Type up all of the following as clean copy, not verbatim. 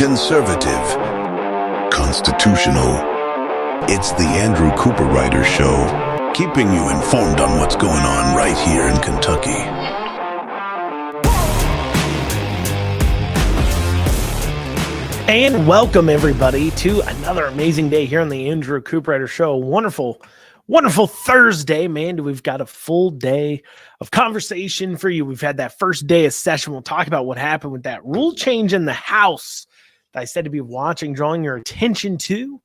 conservative, constitutional. It's the Andrew Cooperrider Show, keeping you informed on what's going on right here in Kentucky. And welcome, everybody, to another amazing day here on the Andrew Cooperrider Show. Wonderful Thursday, man. We've got a full day of conversation for you. We've had that first day of session. We'll talk about what happened with that rule change in the House that I said to be watching, drawing your attention to.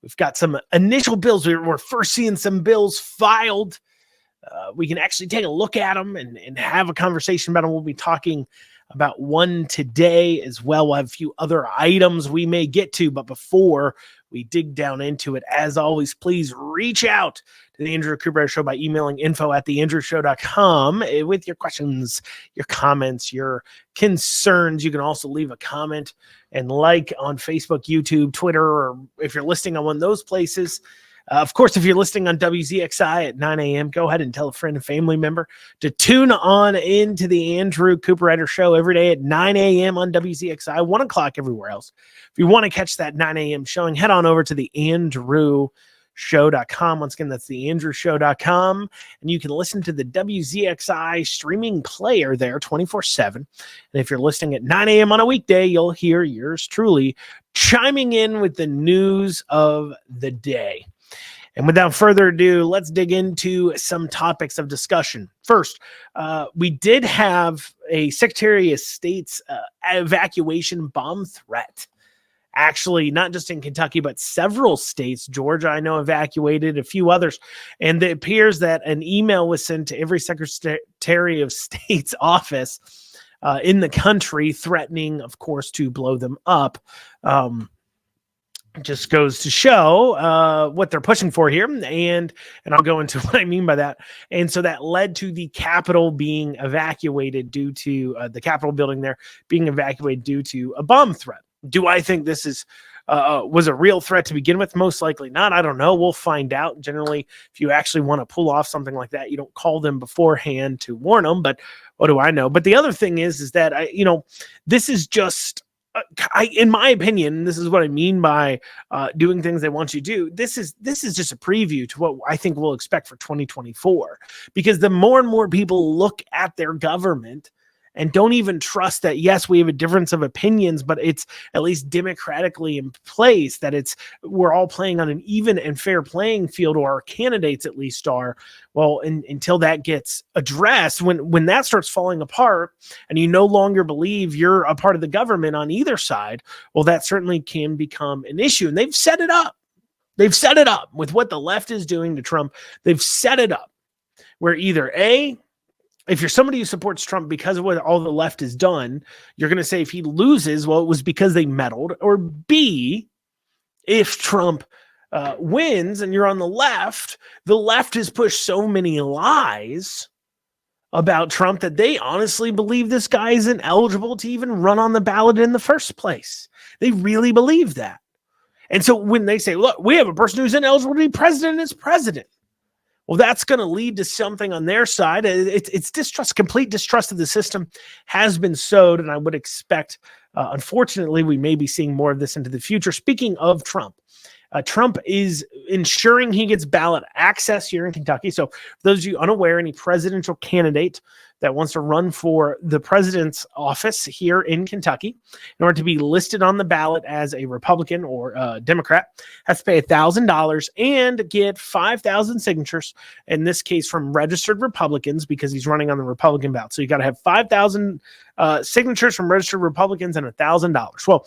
We've got some initial bills. We're first seeing some bills filed. We can actually take a look at them and have a conversation about them. We'll be talking about one today as well. We'll have a few other items we may get to, but before we dig down into it, as always, please reach out to the Andrew Cooperrider Show by emailing info@theandrewshow.com with your questions, your comments, your concerns. You can also leave a comment and like on Facebook, YouTube, Twitter, or if you're listening on one of those places. Of course, if you're listening on WZXI at 9 a.m., go ahead and tell a friend and family member to tune on into the Andrew Cooperrider Show every day at 9 a.m. on WZXI, 1 o'clock everywhere else. If you want to catch that 9 a.m. showing, head on over to the andrewshow.com. Once again, that's the andrewshow.com. And you can listen to the WZXI streaming player there 24/7. And if you're listening at 9 a.m. on a weekday, you'll hear yours truly chiming in with the news of the day. And without further ado, let's dig into some topics of discussion. First, we did have a Secretary of State's evacuation bomb threat. Actually, not just in Kentucky, but several states. Georgia, I know, evacuated, a few others. And it appears that an email was sent to every Secretary of State's office in the country, threatening, of course, to blow them up. Just goes to show what they're pushing for here, and I'll go into what I mean by that. And so that led to the Capitol being evacuated due to the Capitol building there being evacuated due to a bomb threat. Do I think this is was a real threat to begin with? Most likely not. I don't know. We'll find out. Generally, if you actually want to pull off something like that, you don't call them beforehand to warn them. But what do I know? But the other thing is that this is just. In my opinion, this is what I mean by doing things they want you to do. This is just a preview to what I think we'll expect for 2024, because the more and more people look at their government and don't even trust that, yes, we have a difference of opinions, but it's at least democratically in place, that we're all playing on an even and fair playing field, or our candidates at least are. Well, until that gets addressed, when that starts falling apart and you no longer believe you're a part of the government on either side, well, that certainly can become an issue. And they've set it up. They've set it up with what the left is doing to Trump. They've set it up where either A, if you're somebody who supports Trump because of what all the left has done, you're going to say if he loses, well, it was because they meddled. Or B, if Trump wins and you're on the left has pushed so many lies about Trump that they honestly believe this guy isn't eligible to even run on the ballot in the first place. They really believe that. And so when they say, look, we have a person who's ineligible to be president as president, well, that's going to lead to something on their side. It's distrust, complete distrust of the system has been sowed, and I would expect, unfortunately, we may be seeing more of this into the future. Speaking of Trump, Trump is ensuring he gets ballot access here in Kentucky. So for those of you unaware, any presidential candidate that wants to run for the president's office here in Kentucky, in order to be listed on the ballot as a Republican or a Democrat, has to pay $1,000 and get 5,000 signatures, in this case from registered Republicans, because he's running on the Republican ballot. So you got to have 5,000 signatures from registered Republicans and $1,000. Well,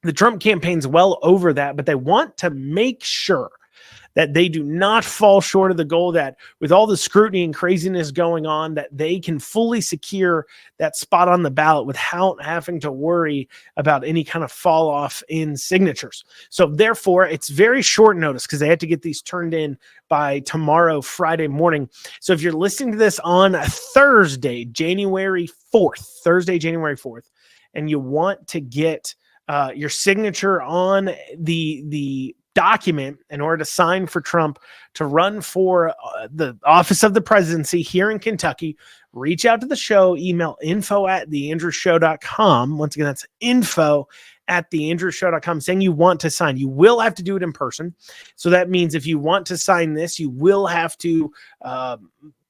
the Trump campaign's well over that, but they want to make sure that they do not fall short of the goal, that with all the scrutiny and craziness going on, that they can fully secure that spot on the ballot without having to worry about any kind of fall off in signatures. So therefore, it's very short notice because they had to get these turned in by tomorrow, Friday morning. So if you're listening to this on Thursday, January 4th, and you want to get your signature on the document in order to sign for Trump to run for the office of the presidency here in Kentucky, reach out to the show, email info@theandrewshow.com. Once again, that's info at theandrewshow.com saying you want to sign. You will have to do it in person. So that means if you want to sign this, you will have to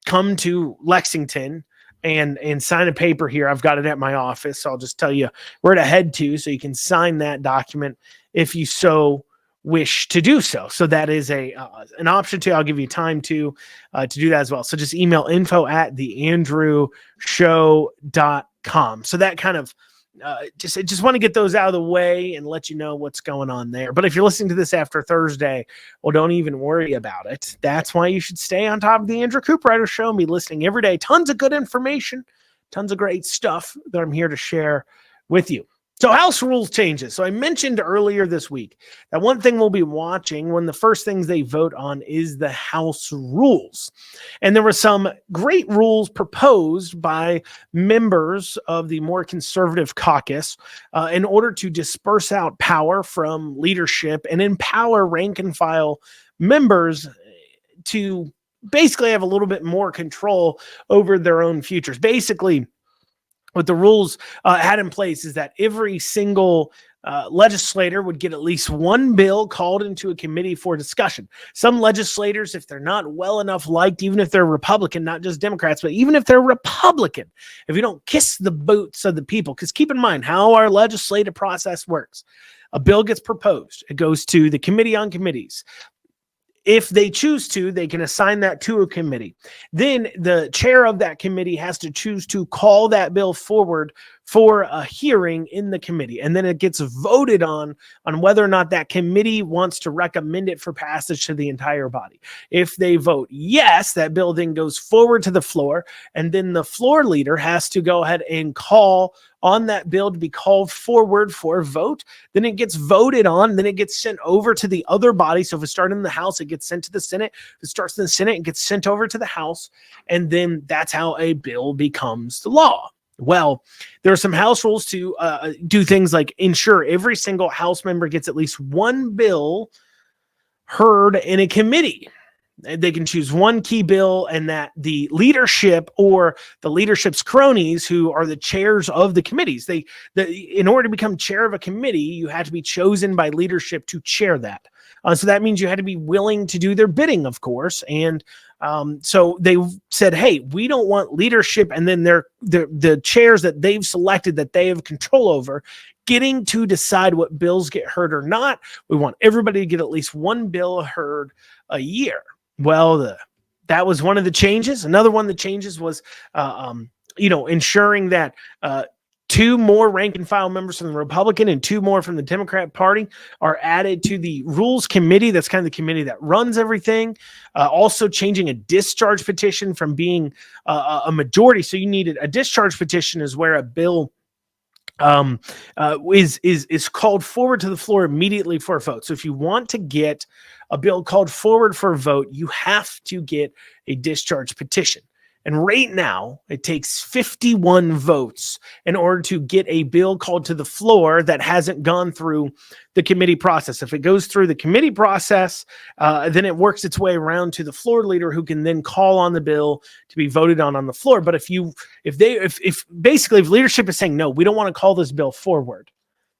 come to Lexington and sign a paper here. I've got it at my office. So I'll just tell you where to head to so you can sign that document if you so wish to do so. So that is an option too. I'll give you time to do that as well. So just email info@theandrewshow.com. So that kind of just want to get those out of the way and let you know what's going on there. But if you're listening to this after Thursday, well, don't even worry about it. That's why you should stay on top of the Andrew Cooperrider Show and be listening every day. Tons of good information, tons of great stuff that I'm here to share with you. So House rules changes. So I mentioned earlier this week that one thing we'll be watching, one of the first things they vote on, is the House rules. And there were some great rules proposed by members of the more conservative caucus in order to disperse out power from leadership and empower rank and file members to basically have a little bit more control over their own futures. Basically, what the rules had in place is that every single legislator would get at least one bill called into a committee for discussion. Some legislators, if they're not well enough liked, even if they're Republican, not just Democrats, but even if they're Republican, if you don't kiss the boots of the people, because keep in mind how our legislative process works. A bill gets proposed. It goes to the Committee on Committees. If they choose to, they can assign that to a committee. Then the chair of that committee has to choose to call that bill forward for a hearing in the committee. And then it gets voted on whether or not that committee wants to recommend it for passage to the entire body. If they vote yes, that bill then goes forward to the floor. And then the floor leader has to go ahead and call on that bill to be called forward for a vote. Then it gets voted on. Then it gets sent over to the other body. So if it starts in the House, it gets sent to the Senate. If it starts in the Senate, it gets sent over to the House. And then that's how a bill becomes the law. Well, there are some House rules to do things like ensure every single House member gets at least one bill heard in a committee. They can choose one key bill, and that the leadership or the leadership's cronies, who are the chairs of the committees, in order to become chair of a committee, you had to be chosen by leadership to chair that. So that means you had to be willing to do their bidding, of course. And so they said, hey, we don't want leadership and then the chairs that they've selected that they have control over getting to decide what bills get heard or not. We want everybody to get at least one bill heard a year. Well, that was one of the changes. Another one of the changes was, ensuring that two more rank and file members from the Republican and two more from the Democrat Party are added to the Rules Committee. That's kind of the committee that runs everything. Also changing a discharge petition from being a majority. So you needed a discharge petition is where a bill is called forward to the floor immediately for a vote. So if you want to get a bill called forward for a vote, you have to get a discharge petition. And right now, it takes 51 votes in order to get a bill called to the floor that hasn't gone through the committee process. If it goes through the committee process, then it works its way around to the floor leader, who can then call on the bill to be voted on the floor. But if leadership is saying, no, we don't want to call this bill forward,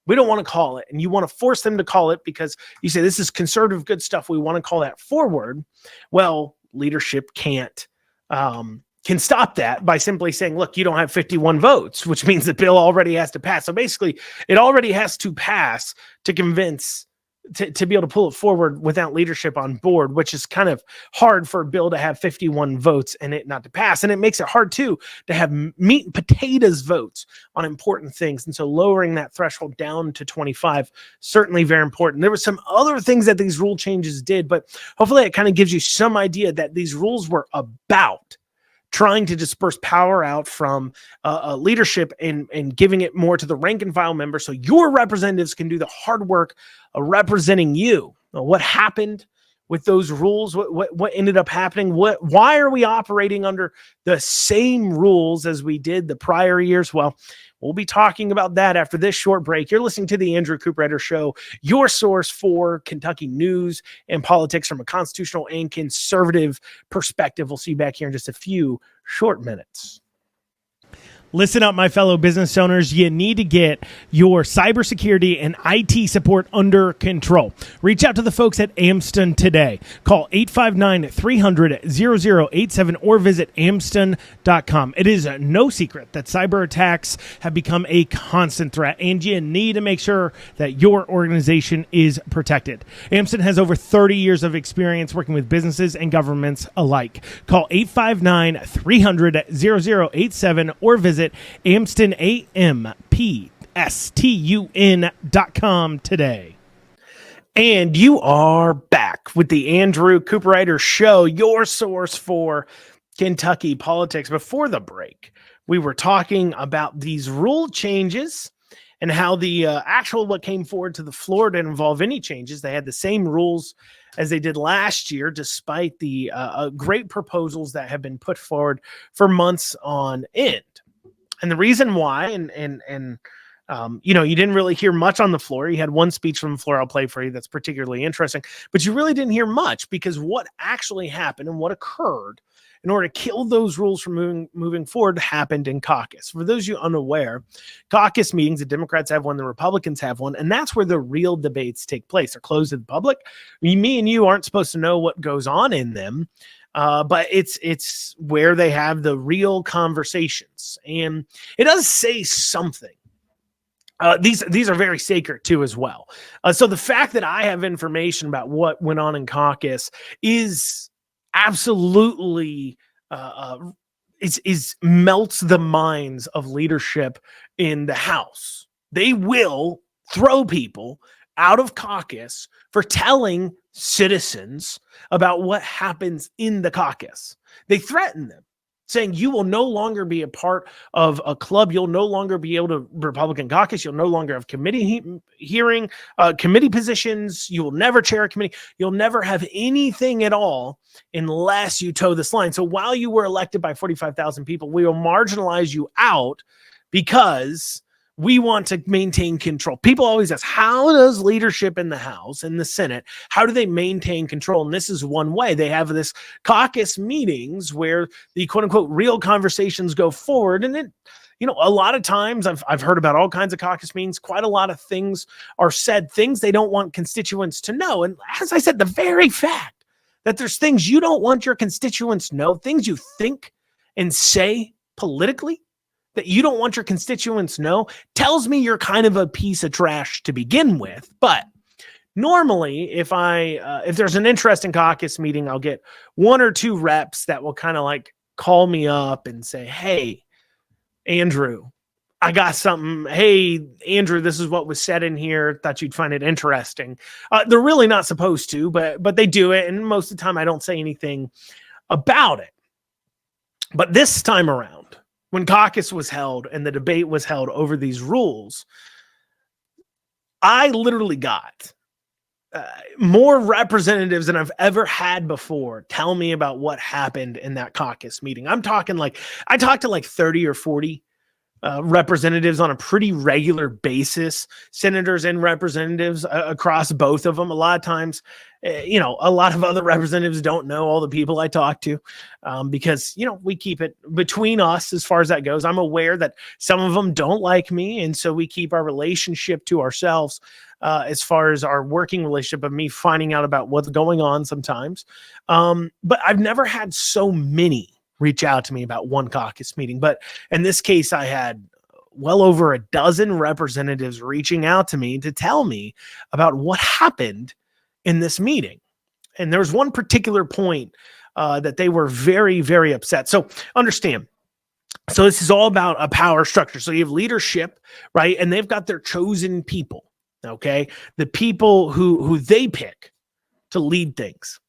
we don't want to call it, and you want to force them to call it because you say this is conservative good stuff, we want to call that forward, well, leadership can stop that by simply saying, look, you don't have 51 votes, which means the bill already has to pass. So basically, it already has to pass to convince, to be able to pull it forward without leadership on board, which is kind of hard for a bill to have 51 votes and it not to pass. And it makes it hard, too, to have meat and potatoes votes on important things. And so lowering that threshold down to 25, certainly very important. There were some other things that these rule changes did, but hopefully it kind of gives you some idea that these rules were about trying to disperse power out from leadership and giving it more to the rank and file members so your representatives can do the hard work of representing you. What happened with those rules? What ended up happening? Why are we operating under the same rules as we did the prior years? Well, we'll be talking about that after this short break. You're listening to the Andrew Cooperrider Show, your source for Kentucky news and politics from a constitutional and conservative perspective. We'll see you back here in just a few short minutes. Listen up, my fellow business owners. You need to get your cybersecurity and IT support under control. Reach out to the folks at Amston today. Call 859-300-0087 or visit amston.com. It is no secret that cyber attacks have become a constant threat, and you need to make sure that your organization is protected. Amston has over 30 years of experience working with businesses and governments alike. Call 859-300-0087 or visit AmstonAMPSTUN.com today. And you are back with the Andrew Cooperrider Show, your source for Kentucky politics. Before the break, we were talking about these rule changes and how the what came forward to the floor didn't involve any changes. They had the same rules as they did last year, despite the great proposals that have been put forward for months on end. And the reason why, you didn't really hear much on the floor. You had one speech from the floor I'll play for you that's particularly interesting, but you really didn't hear much because what actually happened and what occurred in order to kill those rules from moving forward happened in caucus. For those of you unaware, caucus meetings, the Democrats have one, the Republicans have one, and that's where the real debates take place. They're closed to the public. Me and you aren't supposed to know what goes on in them. But it's where they have the real conversations, and it does say something. These are very sacred too, as well. So the fact that I have information about what went on in caucus is absolutely melts the minds of leadership in the House. They will throw people out of caucus for telling citizens about what happens in the caucus. They threaten them, saying you will no longer be a part of a club. You'll no longer be able to Republican caucus. You'll no longer have committee committee positions. You will never chair a committee. You'll never have anything at all unless you toe this line. So while you were elected by 45,000 people, we will marginalize you out because we want to maintain control. People always ask, how does leadership in the House and the Senate, how do they maintain control? And this is one way. They have this caucus meetings where the quote unquote real conversations go forward. And it, a lot of times I've heard about all kinds of caucus meetings. Quite a lot of things are said, things they don't want constituents to know. And as I said, the very fact that there's things you don't want your constituents to know, things you think and say politically, that you don't want your constituents to know, tells me you're kind of a piece of trash to begin with. But normally, if there's an interesting caucus meeting, I'll get one or two reps that will kind of like call me up and say, hey, Andrew, I got something. Hey, Andrew, this is what was said in here. Thought you'd find it interesting. They're really not supposed to, but they do it. And most of the time I don't say anything about it. But this time around, when caucus was held and the debate was held over these rules, I literally got more representatives than I've ever had before tell me about what happened in that caucus meeting. I talked to like 30 or 40 representatives on a pretty regular basis, senators and representatives across both of them. A lot of times, a lot of other representatives don't know all the people I talk to because, we keep it between us as far as that goes. I'm aware that some of them don't like me. And so we keep our relationship to ourselves as far as our working relationship of me finding out about what's going on sometimes. But I've never had so many reach out to me about one caucus meeting. But in this case, I had well over a dozen representatives reaching out to me to tell me about what happened in this meeting. And there was one particular point that they were very, very upset. So understand. So this is all about a power structure. So you have leadership, right? And they've got their chosen people, okay? The people who they pick to lead things.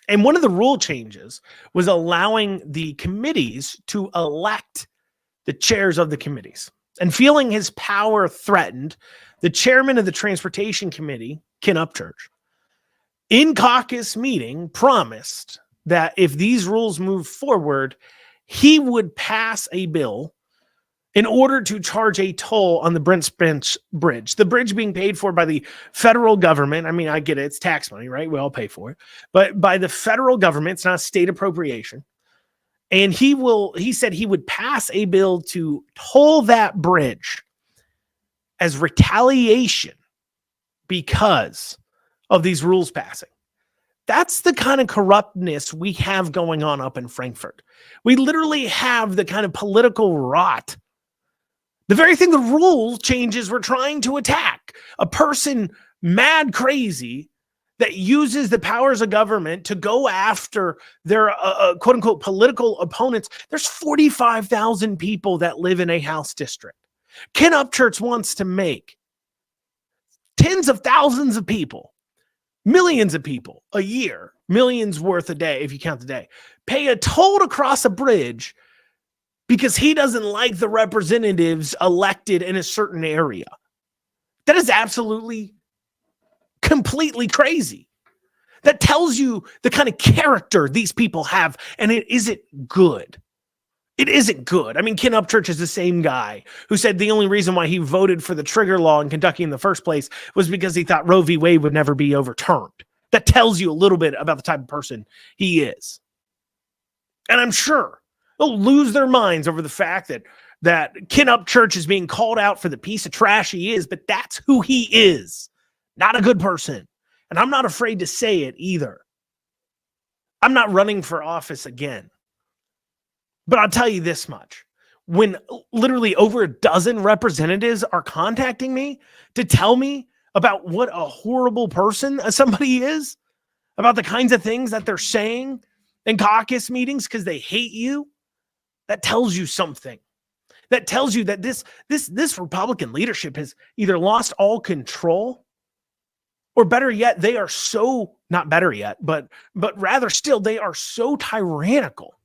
And one of the rule changes was allowing the committees to elect the chairs of the committees. And feeling his power threatened, the chairman of the Transportation Committee, Ken Upchurch, in caucus meeting promised that if these rules move forward, he would pass a bill in order to charge a toll on the Brent Spence Bridge. The bridge being paid for by the federal government. I mean, I get it. It's tax money, right? We all pay for it. But by the federal government, it's not state appropriation. And he said he would pass a bill to toll that bridge as retaliation because of these rules passing. That's the kind of corruptness we have going on up in Frankfurt. We literally have the kind of political rot. The very thing the rule changes we're trying to attack. A person mad crazy that uses the powers of government to go after their quote unquote political opponents. There's 45,000 people that live in a House district. Ken Upchurch wants to make tens of thousands of people, millions of people a year, millions worth a day, if you count the day, pay a toll to cross a bridge because he doesn't like the representatives elected in a certain area. That is absolutely, completely crazy. That tells you the kind of character these people have, and it isn't good. It isn't good. I mean, Ken Upchurch is the same guy who said the only reason why he voted for the trigger law in Kentucky in the first place was because he thought Roe v. Wade would never be overturned. That tells you a little bit about the type of person he is. And I'm sure they'll lose their minds over the fact that Ken Upchurch is being called out for the piece of trash he is, but that's who he is. Not a good person. And I'm not afraid to say it either. I'm not running for office again. But I'll tell you this much. When literally over a dozen representatives are contacting me to tell me about what a horrible person somebody is, about the kinds of things that they're saying in caucus meetings because they hate you, that tells you something. That tells you that this Republican leadership has either lost all control, or better yet, they are so, not better yet, but rather still, they are so tyrannical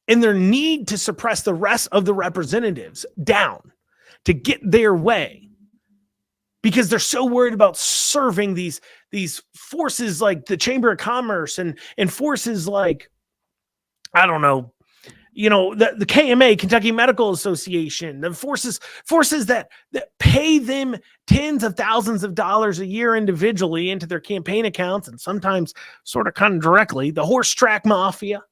in their need to suppress the rest of the representatives down to get their way, because they're so worried about serving these forces like the Chamber of Commerce and forces like, I don't know, the KMA, Kentucky Medical Association, the forces that pay them tens of thousands of dollars a year individually into their campaign accounts, and sometimes sort of kind of directly, the horse track mafia.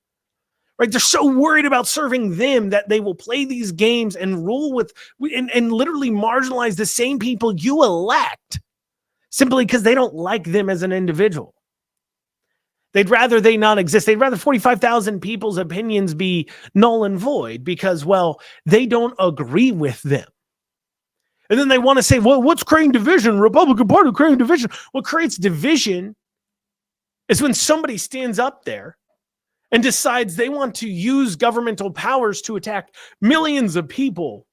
Right? They're so worried about serving them that they will play these games and rule with and literally marginalize the same people you elect simply because they don't like them as an individual. They'd rather they not exist. They'd rather 45,000 people's opinions be null and void because, well, they don't agree with them. And then they want to say, well, what's creating division? Republican Party creating division. What creates division is when somebody stands up there and decides they want to use governmental powers to attack millions of people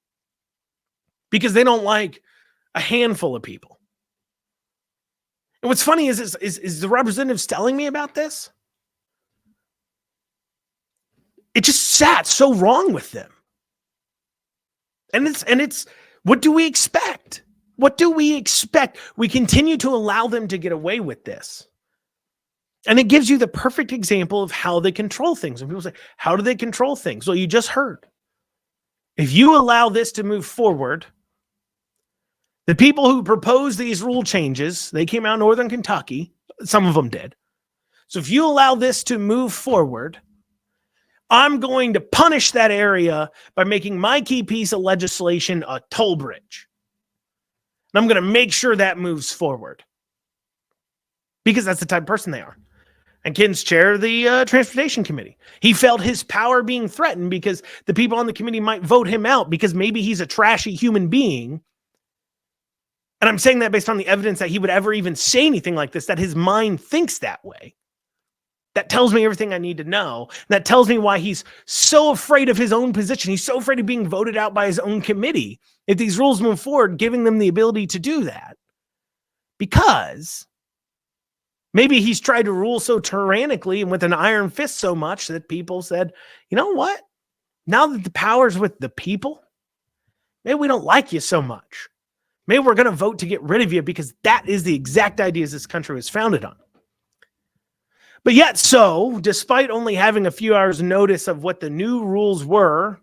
because they don't like a handful of people. And what's funny is the representatives telling me about this? It just sat so wrong with them. And it's what do we expect? What do we expect? We continue to allow them to get away with this. And it gives you the perfect example of how they control things. And people say, how do they control things? Well, you just heard. If you allow this to move forward, the people who proposed these rule changes, they came out of Northern Kentucky. Some of them did. So if you allow this to move forward, I'm going to punish that area by making my key piece of legislation a toll bridge. And I'm going to make sure that moves forward. Because that's the type of person they are. And Ken's chair of the Transportation Committee. He felt his power being threatened because the people on the committee might vote him out because maybe he's a trashy human being. And I'm saying that based on the evidence that he would ever even say anything like this, that his mind thinks that way. That tells me everything I need to know. That tells me why he's so afraid of his own position. He's so afraid of being voted out by his own committee. If these rules move forward, giving them the ability to do that. Because maybe he's tried to rule so tyrannically and with an iron fist so much that people said, you know what? Now that the power's with the people, maybe we don't like you so much. Maybe we're going to vote to get rid of you because that is the exact ideas this country was founded on. But yet so, despite only having a few hours notice of what the new rules were,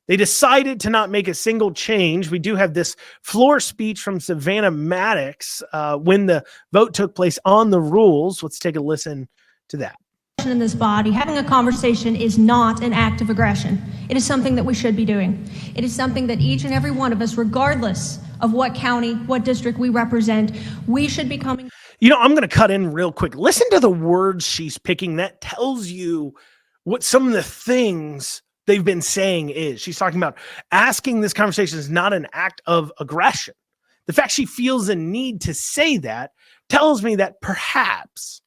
they decided to not make a single change. We do have this floor speech from Savannah Maddox when the vote took place on the rules. Let's take a listen to that. in this body, having a conversation is not an act of aggression. It is something that we should be doing. It is something that each and every one of us, regardless of what county, what district we represent, we should be coming. You know, I'm going to cut in real quick. Listen to the words she's picking. That tells you what some of the things they've been saying is. She's talking about asking this conversation is not an act of aggression. The fact she feels a need to say that tells me that perhaps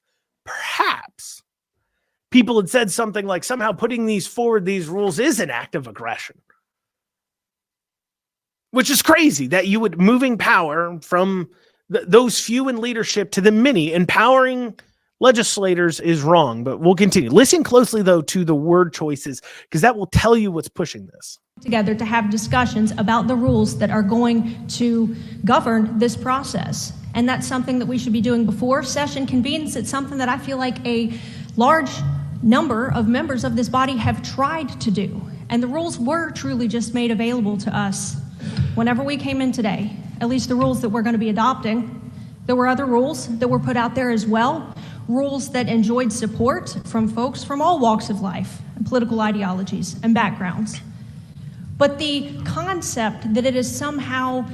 people had said something like somehow putting these rules is an act of aggression, which is crazy that you would moving power from those few in leadership to the many. Empowering legislators is wrong, but we'll continue. Listen closely, though, to the word choices, because that will tell you what's pushing this. Together to have discussions about the rules that are going to govern this process. And that's something that we should be doing before session convenes. It's something that I feel like a large number of members of this body have tried to do. And the rules were truly just made available to us whenever we came in today, at least the rules that we're going to be adopting. There were other rules that were put out there as well, rules that enjoyed support from folks from all walks of life, and political ideologies and backgrounds. But the concept that it is somehow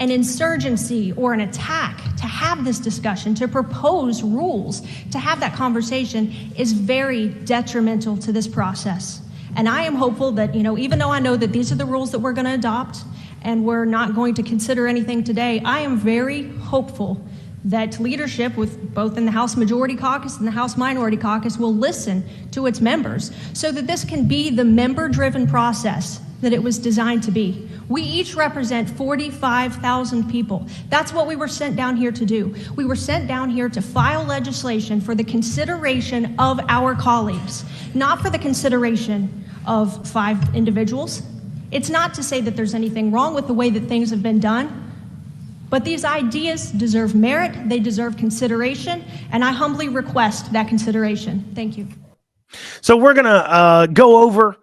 an insurgency or an attack to have this discussion, to propose rules, to have that conversation is very detrimental to this process. And I am hopeful that, even though I know that these are the rules that we're going to adopt and we're not going to consider anything today, I am very hopeful that leadership, with both in the House Majority Caucus and the House Minority Caucus, will listen to its members so that this can be the member-driven process that it was designed to be. We each represent 45,000 people. That's what we were sent down here to do. We were sent down here to file legislation for the consideration of our colleagues, not for the consideration of 5 individuals. It's not to say that there's anything wrong with the way that things have been done, but these ideas deserve merit, they deserve consideration, and I humbly request that consideration. Thank you. So we're gonna go over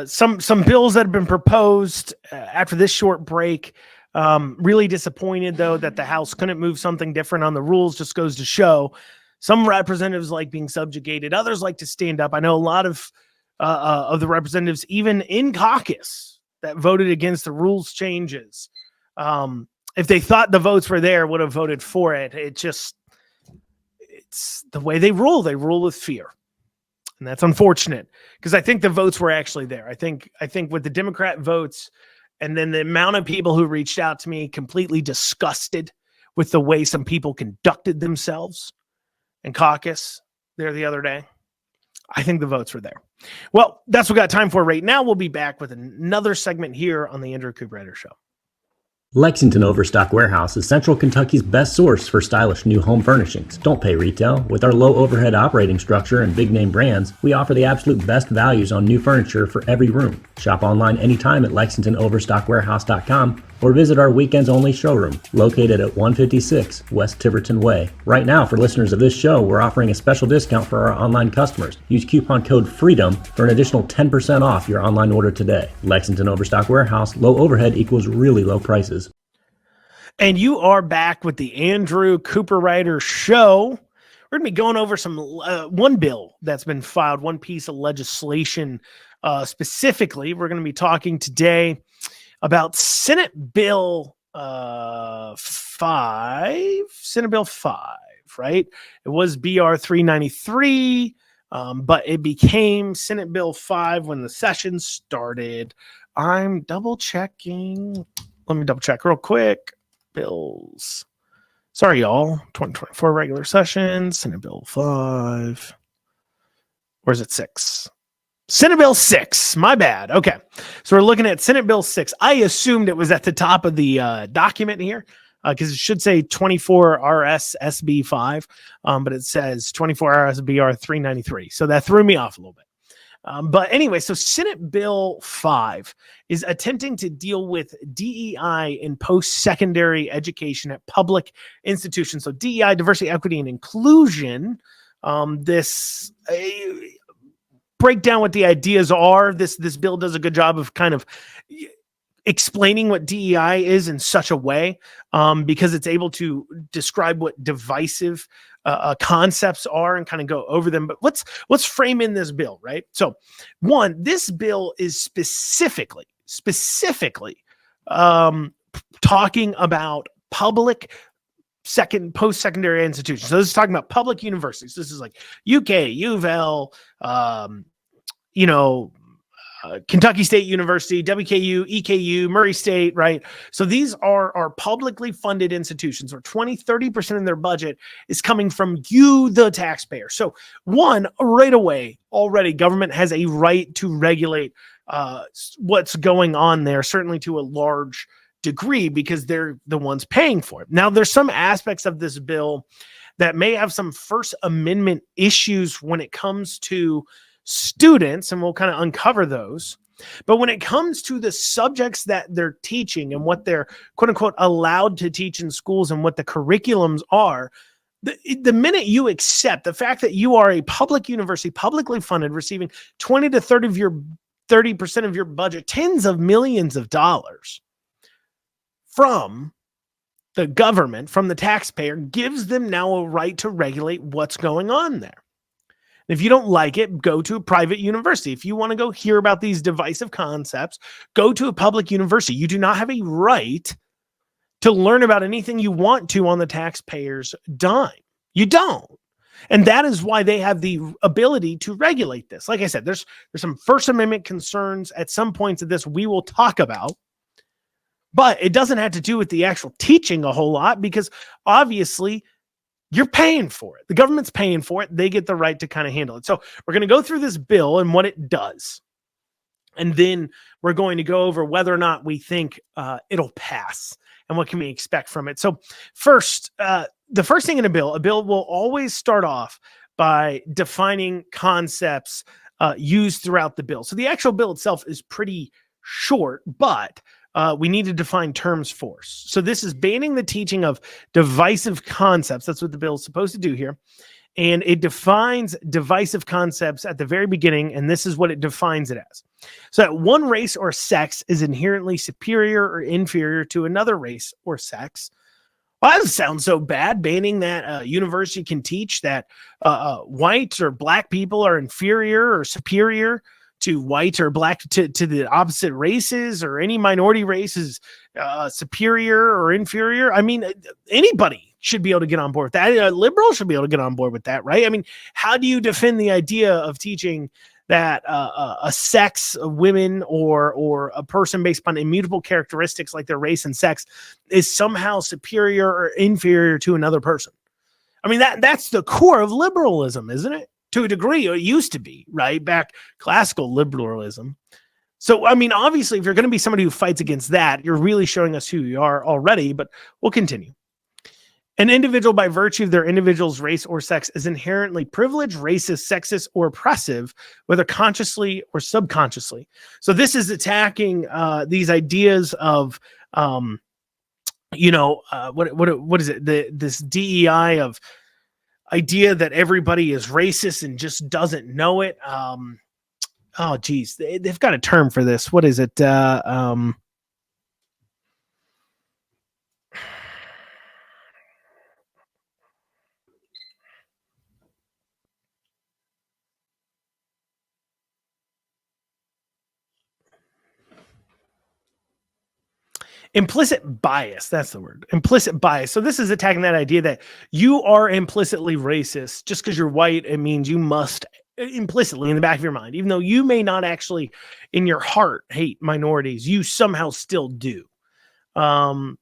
some bills that have been proposed after this short break. Really disappointed, though, that the House couldn't move something different on the rules. Just goes to show some representatives like being subjugated. Others like to stand up. I know a lot of the representatives, even in caucus, that voted against the rules changes. If they thought the votes were there, would have voted for it. It's the way they rule. They rule with fear. And that's unfortunate, because I think the votes were actually there. I think with the Democrat votes and then the amount of people who reached out to me completely disgusted with the way some people conducted themselves in caucus there the other day, I think the votes were there. Well, that's what we got time for right now. We'll be back with another segment here on the Andrew Cooperrider Show. Lexington Overstock Warehouse is Central Kentucky's best source for stylish new home furnishings. Don't pay retail. With our low overhead operating structure and big name brands, we offer the absolute best values on new furniture for every room. Shop online anytime at LexingtonOverstockWarehouse.com or visit our weekends only showroom located at 156 West Tiverton Way. Right now, for listeners of this show, we're offering a special discount for our online customers. Use coupon code FREEDOM for an additional 10% off your online order today. Lexington Overstock Warehouse, low overhead equals really low prices. And you are back with the Andrew Cooperrider Show. We're going to be going over some one bill that's been filed, one piece of legislation specifically. We're going to be talking today about Senate Bill 5. Senate Bill 5, right? It was BR 393, but it became Senate Bill 5 when the session started. I'm double checking. Let me double check real quick. Bills. Sorry, y'all. 2024 regular session, Senate Bill 5. Or is it 6? Senate Bill 6. My bad. Okay. So we're looking at Senate Bill 6. I assumed it was at the top of the document here because it should say 24 RS SB 5, but it says 24 RS BR 393. So that threw me off a little bit. But anyway, so Senate Bill 5 is attempting to deal with DEI in post-secondary education at public institutions. So DEI, diversity, equity, and inclusion. Break down what the ideas are. This bill does a good job of kind of explaining what DEI is in such a way, because it's able to describe what divisive concepts are and kind of go over them. But let's frame in this bill, right? So, one, this bill is specifically talking about public post-secondary institutions. So this is talking about public universities. This is like UK, U of L, Kentucky State University, WKU, EKU, Murray State, right? So these are publicly funded institutions where 20-30% of their budget is coming from you, the taxpayer. So one, right away, already government has a right to regulate what's going on there, certainly to a large degree, because they're the ones paying for it. Now, there's some aspects of this bill that may have some First Amendment issues when it comes to students, and we'll kind of uncover those. But when it comes to the subjects that they're teaching and what they're quote unquote allowed to teach in schools and what the curriculums are, the minute you accept the fact that you are a public university, publicly funded, receiving 20 to 30% of your budget, tens of millions of dollars from the government, from the taxpayer, gives them now a right to regulate what's going on there. If you don't like it, go to a private university. If you want to go hear about these divisive concepts, go to a public university. You do not have a right to learn about anything you want to on the taxpayer's dime. You don't. And that is why they have the ability to regulate this. Like I said, there's some First Amendment concerns at some points of this we will talk about, but it doesn't have to do with the actual teaching a whole lot, because obviously you're paying for it. The government's paying for it. They get the right to kind of handle it. So we're going to go through this bill and what it does. And then we're going to go over whether or not we think it'll pass and what can we expect from it. So first, the first thing in a bill will always start off by defining concepts used throughout the bill. So the actual bill itself is pretty short, but we need to define terms first. So this is banning the teaching of divisive concepts. That's what the bill is supposed to do here. And it defines divisive concepts at the very beginning, and this is what it defines it as. So that one race or sex is inherently superior or inferior to another race or sex. Well, that doesn't sound so bad, banning that a university can teach that white or black people are inferior or superior to white or black, to the opposite races, or any minority race is superior or inferior. I mean, anybody should be able to get on board with that. A liberal should be able to get on board with that, right? I mean, how do you defend the idea of teaching that a sex, a women, or a person based upon immutable characteristics like their race and sex is somehow superior or inferior to another person? I mean, that's the core of liberalism, isn't it? To a degree, it used to be, right? Back classical liberalism. So, I mean, obviously, if you're going to be somebody who fights against that, you're really showing us who you are already, but we'll continue. An individual, by virtue of their individual's race or sex, is inherently privileged, racist, sexist, or oppressive, whether consciously or subconsciously. So this is attacking these ideas of, what is it? This DEI of idea that everybody is racist and just doesn't know it. Oh, geez, they've got a term for this. What is it? Implicit bias. That's the word. Implicit bias. So this is attacking that idea that you are implicitly racist. Just because you're white, it means you must implicitly in the back of your mind, even though you may not actually in your heart hate minorities, you somehow still do. So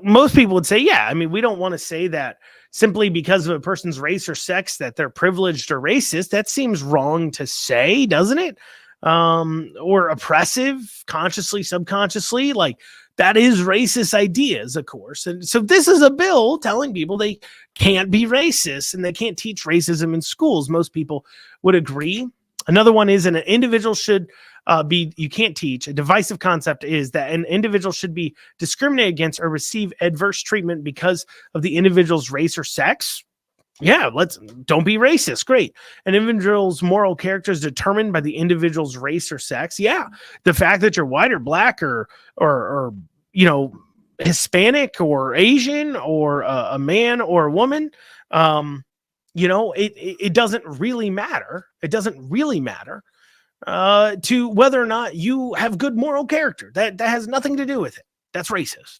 most people would say, yeah, I mean, we don't want to say that simply because of a person's race or sex that they're privileged or racist. That seems wrong to say, doesn't it? Or oppressive, consciously, subconsciously, like that is racist ideas, of course. And so this is a bill telling people they can't be racist and they can't teach racism in schools. Most people would agree. Another one is an individual should you can't teach. A divisive concept is that an individual should be discriminated against or receive adverse treatment because of the individual's race or sex. Yeah, don't be racist. Great. An individual's moral character is determined by the individual's race or sex. Yeah. The fact that you're white or black or Hispanic or Asian or a man or a woman, it doesn't really matter. It doesn't really matter to whether or not you have good moral character. That has nothing to do with it. That's racist.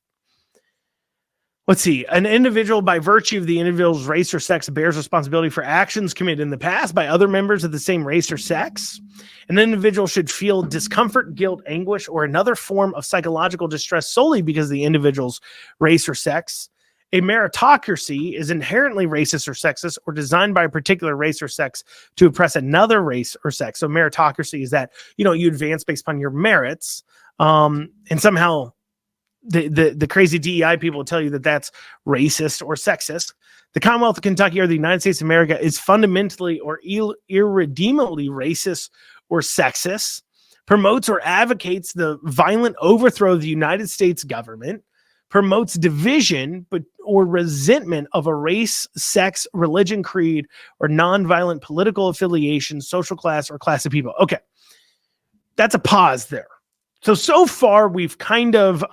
Let's see. An individual, by virtue of the individual's race or sex, bears responsibility for actions committed in the past by other members of the same race or sex. An individual should feel discomfort, guilt, anguish, or another form of psychological distress solely because of the individual's race or sex. A meritocracy is inherently racist or sexist or designed by a particular race or sex to oppress another race or sex. So meritocracy is that, you advance based upon your merits, and somehow the crazy DEI people will tell you that that's racist or sexist. The Commonwealth of Kentucky or the United States of America is fundamentally or irredeemably racist or sexist, promotes or advocates the violent overthrow of the United States government, promotes division or resentment of a race, sex, religion, creed, or nonviolent political affiliation, social class, or class of people. Okay, that's a pause there. So far, we've kind of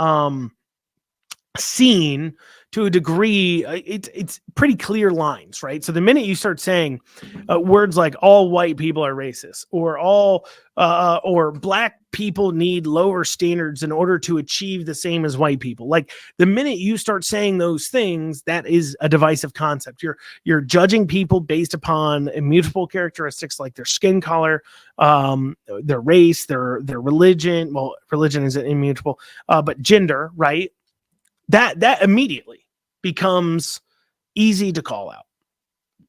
seen to a degree, it's pretty clear lines, right? So the minute you start saying words like all white people are racist or or black people need lower standards in order to achieve the same as white people, like the minute you start saying those things, that is a divisive concept. You're judging people based upon immutable characteristics like their skin color, their race, their religion. Well, religion is immutable, but gender, right? That immediately becomes easy to call out.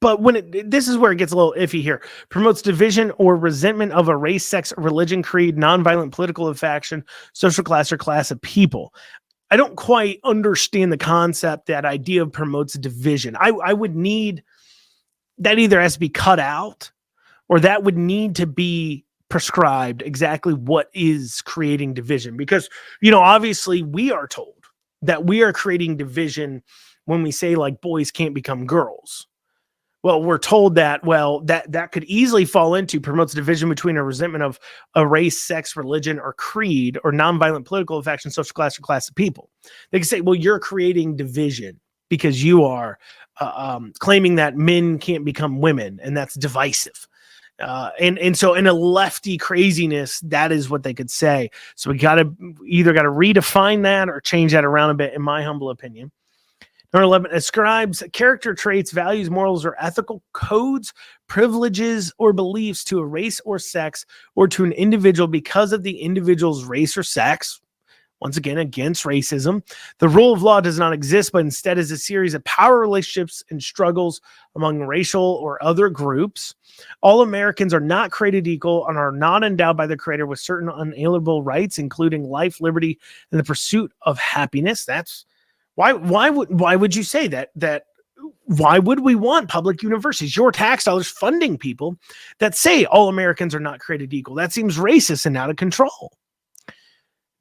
But this is where it gets a little iffy here. Promotes division or resentment of a race, sex, religion, creed, nonviolent political faction, social class, or class of people. I don't quite understand the concept, that idea of promotes division. I would need that either has to be cut out or that would need to be prescribed exactly what is creating division. Because, obviously we are told that we are creating division when we say like boys can't become girls. Well, we're told that, that could easily fall into promotes division between a resentment of a race, sex, religion, or creed, or nonviolent political faction, social class, or class of people. They can say, well, you're creating division because you are claiming that men can't become women, and that's divisive. And so in a lefty craziness, that is what they could say. So we either got to redefine that or change that around a bit, in my humble opinion. Number 11, ascribes character traits, values, morals, or ethical codes, privileges, or beliefs to a race or sex or to an individual because of the individual's race or sex. Once again, against racism. The rule of law does not exist, but instead is a series of power relationships and struggles among racial or other groups. All Americans are not created equal and are not endowed by the Creator with certain unalienable rights, including life, liberty, and the pursuit of happiness. That's why would you say that? Why would we want public universities, your tax dollars funding people that say all Americans are not created equal? That seems racist and out of control.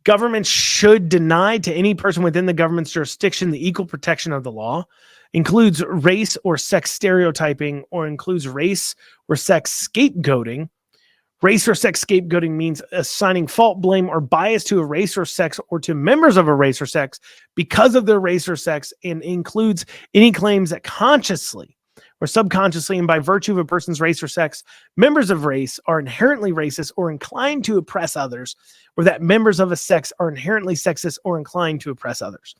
Government should deny to any person within the government's jurisdiction the equal protection of the law, includes race or sex stereotyping, or includes race or sex scapegoating. Race or sex scapegoating means assigning fault, blame, or bias to a race or sex or to members of a race or sex because of their race or sex, and includes any claims that consciously or subconsciously and by virtue of a person's race or sex, members of race are inherently racist or inclined to oppress others, or that members of a sex are inherently sexist or inclined to oppress others.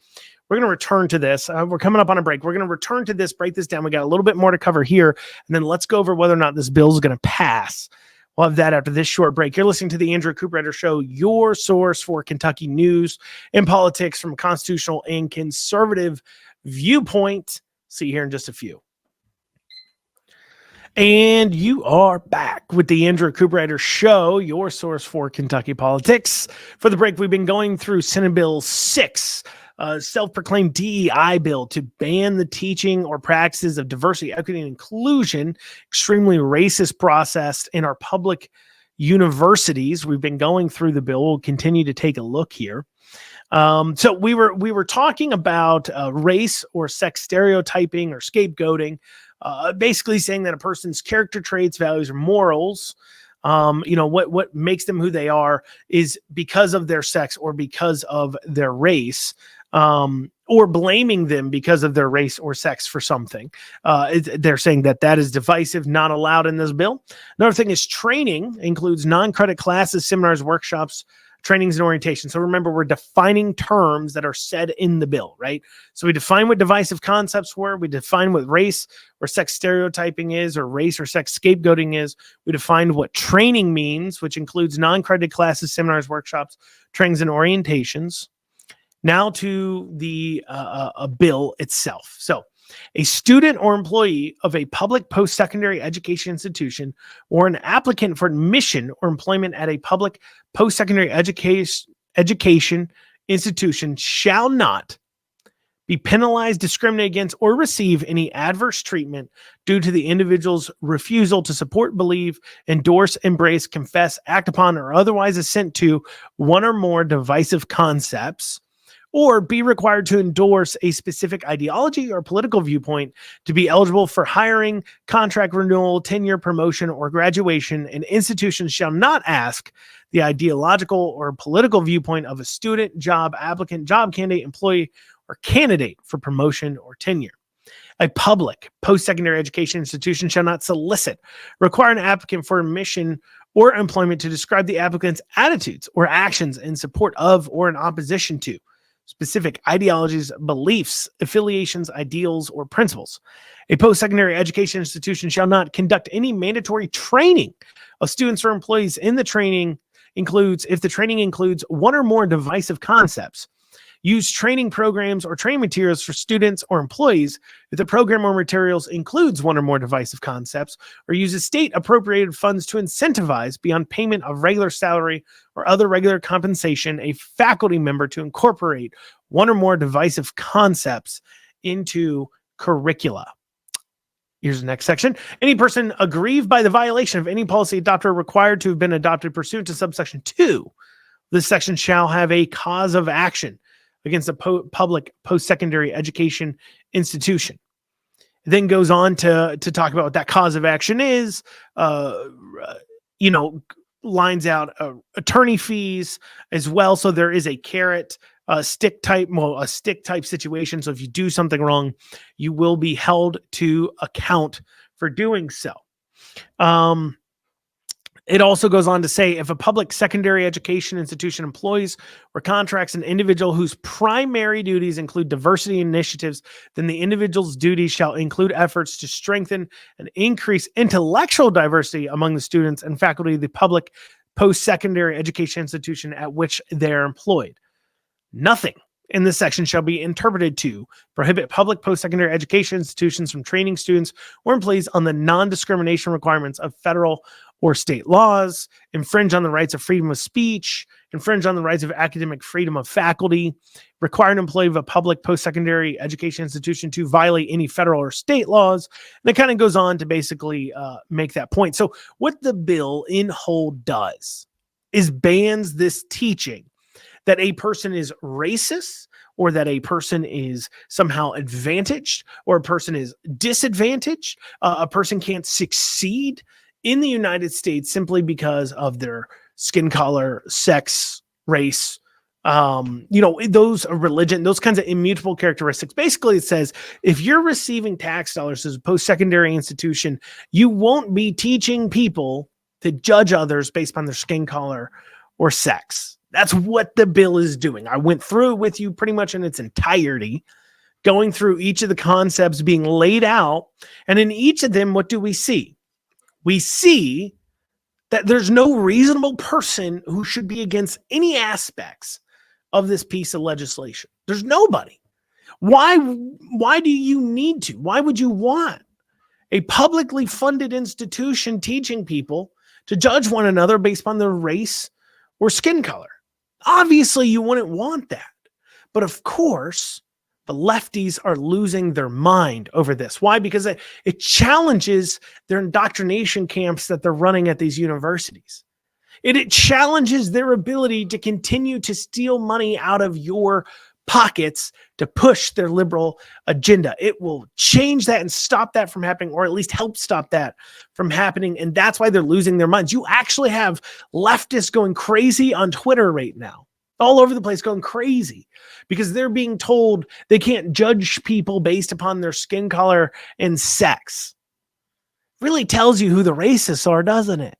We're going to return to this. We're coming up on a break. We're going to return to this, break this down. We got a little bit more to cover here, and then let's go over whether or not this bill is going to pass. We'll have that after this short break. You're listening to the Andrew Cooperrider Show, your source for Kentucky news and politics from a constitutional and conservative viewpoint. See you here in just a few. And you are back with the Andrew Cooperrider Show, your source for Kentucky politics. For the break, we've been going through Senate Bill 6, self-proclaimed DEI bill to ban the teaching or practices of diversity, equity, and inclusion, extremely racist process in our public universities. We've been going through the bill. We'll continue to take a look here. So we were talking about race or sex stereotyping or scapegoating. basically saying that a person's character traits, values, or morals, what makes them who they are is because of their sex or because of their race, or blaming them because of their race or sex for something. They're saying that is divisive, not allowed in this bill. Another thing is training includes non-credit classes, seminars, workshops, trainings, and orientation. So remember, we're defining terms that are said in the bill, right? So we define what divisive concepts were. We define what race or sex stereotyping is, or race or sex scapegoating is. We defined what training means, which includes non-credited classes, seminars, workshops, trainings, and orientations. Now to the bill itself. So a student or employee of a public post-secondary education institution or an applicant for admission or employment at a public post-secondary education institution shall not be penalized, discriminated against, or receive any adverse treatment due to the individual's refusal to support, believe, endorse, embrace, confess, act upon, or otherwise assent to one or more divisive concepts, or be required to endorse a specific ideology or political viewpoint to be eligible for hiring, contract renewal, tenure, promotion, or graduation. An institution shall not ask the ideological or political viewpoint of a student, job applicant, job candidate, employee, or candidate for promotion or tenure. A public post-secondary education institution shall not solicit, require an applicant for admission or employment to describe the applicant's attitudes or actions in support of or in opposition to specific ideologies, beliefs, affiliations, ideals, or principles. A post-secondary education institution shall not conduct any mandatory training of students or employees if the training includes one or more divisive concepts. Use training programs or training materials for students or employees if the program or materials includes one or more divisive concepts, or uses state appropriated funds to incentivize, beyond payment of regular salary or other regular compensation, a faculty member to incorporate one or more divisive concepts into curricula. Here's the next section. Any person aggrieved by the violation of any policy adopted or required to have been adopted pursuant to subsection 2, this section shall have a cause of action against a public post-secondary education institution. It then goes on to talk about what that cause of action is, lines out attorney fees as well. So there is a carrot, stick type situation. So if you do something wrong, you will be held to account for doing so. It also goes on to say, if a public secondary education institution employs or contracts an individual whose primary duties include diversity initiatives, then the individual's duties shall include efforts to strengthen and increase intellectual diversity among the students and faculty of the public post-secondary education institution at which they're employed. Nothing in this section shall be interpreted to prohibit public post-secondary education institutions from training students or employees on the non-discrimination requirements of federal or state laws, infringe on the rights of freedom of speech, infringe on the rights of academic freedom of faculty, require an employee of a public post-secondary education institution to violate any federal or state laws. And it kind of goes on to basically make that point. So what the bill in whole does is bans this teaching that a person is racist, or that a person is somehow advantaged, or a person is disadvantaged. A person can't succeed in the United States simply because of their skin color, sex, race, those religion, those kinds of immutable characteristics. Basically, it says if you're receiving tax dollars as a post-secondary institution, you won't be teaching people to judge others based on their skin color or sex. That's what the bill is doing. I went through it with you pretty much in its entirety, going through each of the concepts being laid out. And in each of them, what do we see? We see that there's no reasonable person who should be against any aspects of this piece of legislation. There's nobody. Why do you need to? Why would you want a publicly funded institution teaching people to judge one another based on their race or skin color? Obviously, you wouldn't want that. But of course, the lefties are losing their mind over this. Why? Because it challenges their indoctrination camps that they're running at these universities. It challenges their ability to continue to steal money out of your pockets to push their liberal agenda. It will change that and stop that from happening, or at least help stop that from happening. And that's why they're losing their minds. You actually have leftists going crazy on Twitter right now, all over the place, going crazy because they're being told they can't judge people based upon their skin color and sex. Really tells you who the racists are, doesn't it?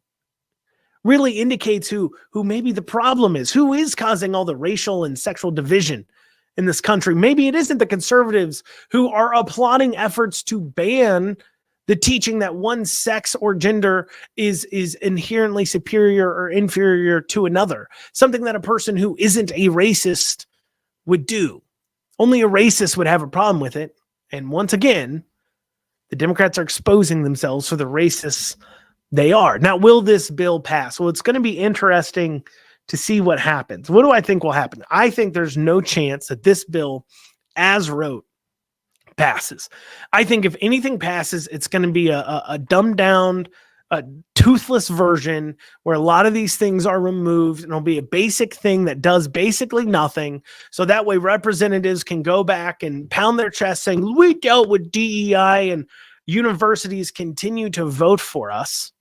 Really indicates who maybe the problem is, who is causing all the racial and sexual division in this country. Maybe it isn't the conservatives who are applauding efforts to ban the teaching that one sex or gender is inherently superior or inferior to another, something that a person who isn't a racist would do. Only a racist would have a problem with it. And once again, the Democrats are exposing themselves for the racists they are. Now, will this bill pass? Well, it's going to be interesting to see what happens. What do I think will happen? I think there's no chance that this bill, as wrote, passes. I think if anything passes, it's going to be a dumbed down, a toothless version where a lot of these things are removed, and it'll be a basic thing that does basically nothing. So that way representatives can go back and pound their chest saying, we dealt with DEI, and universities continue to vote for us,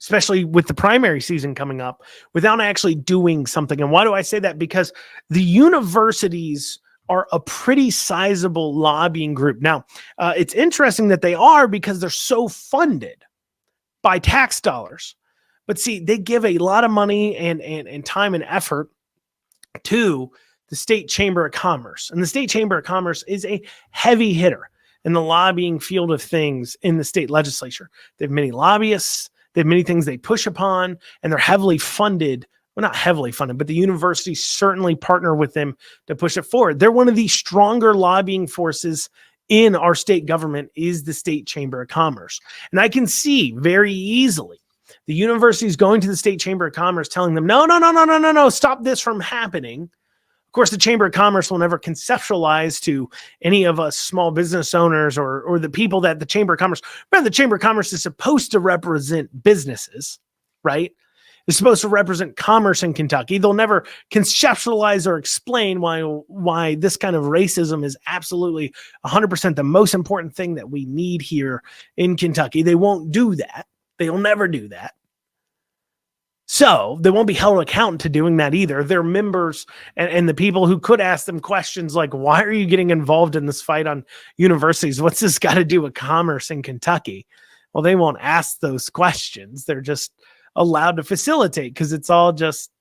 especially with the primary season coming up, without actually doing something. And why do I say that? Because the universities are a pretty sizable lobbying group. Now, it's interesting that they are because they're so funded by tax dollars. But see, they give a lot of money and time and effort to the State Chamber of Commerce. And the State Chamber of Commerce is a heavy hitter in the lobbying field of things in the state legislature. They have many lobbyists. They have many things they push upon, and they're heavily funded. Well, not heavily funded, but the universities certainly partner with them to push it forward. They're one of the stronger lobbying forces in our state government is the State Chamber of Commerce. And I can see very easily the universities going to the State Chamber of Commerce telling them, no, stop this from happening. Of course, the Chamber of Commerce will never conceptualize to any of us small business owners or the people that the Chamber of Commerce, remember, the Chamber of Commerce is supposed to represent businesses, right? It's supposed to represent commerce in Kentucky. They'll never conceptualize or explain why this kind of racism is absolutely 100% the most important thing that we need here in Kentucky. They won't do that. They'll never do that. So they won't be held accountable to doing that either. Their members and the people who could ask them questions like, why are you getting involved in this fight on universities? What's this got to do with commerce in Kentucky? Well, they won't ask those questions. They're just allowed to facilitate because it's all just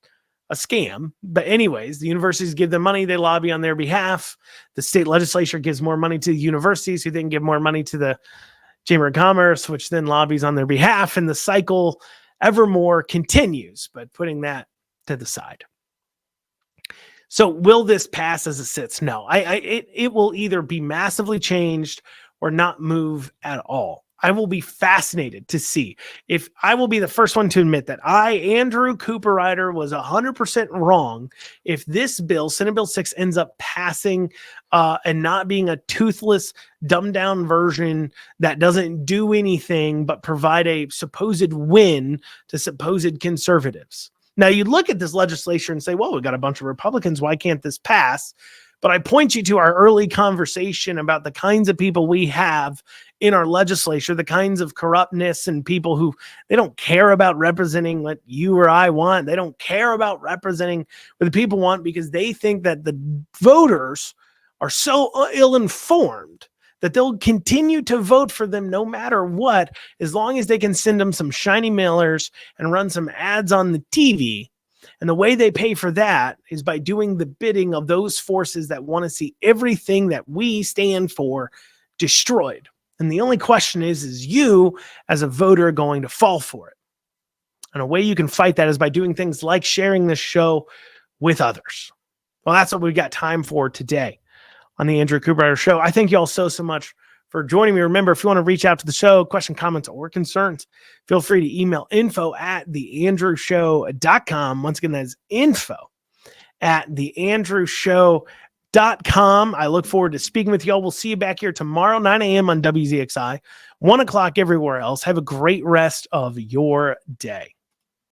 a scam. But anyways, the universities give them money. They lobby on their behalf. The state legislature gives more money to the universities, who then give more money to the Chamber of Commerce, which then lobbies on their behalf. And the cycle evermore continues, but putting that to the side. So will this pass as it sits? No, it will either be massively changed or not move at all. I will be fascinated to see if I will be the first one to admit that Andrew Cooperrider, was 100% wrong if this bill, Senate Bill 6, ends up passing and not being a toothless, dumbed down version that doesn't do anything but provide a supposed win to supposed conservatives. Now, you look at this legislature and say, well, we've got a bunch of Republicans. Why can't this pass? But I point you to our early conversation about the kinds of people we have in our legislature, the kinds of corruptness and people who they don't care about representing what you or I want. They don't care about representing what the people want because they think that the voters are so ill-informed that they'll continue to vote for them no matter what, as long as they can send them some shiny mailers and run some ads on the TV. And the way they pay for that is by doing the bidding of those forces that want to see everything that we stand for destroyed. And the only question is you as a voter going to fall for it? And a way you can fight that is by doing things like sharing this show with others. Well, that's what we've got time for today on the Andrew Cooperrider Show. I thank you all so much for joining me. Remember, if you want to reach out to the show, question, comments, or concerns, feel free to email info@theandrewshow.com. Once again, that is info@theandrewshow.com. I look forward to speaking with y'all. We'll see you back here tomorrow, 9 a.m. on WZXI, 1 o'clock everywhere else. Have a great rest of your day.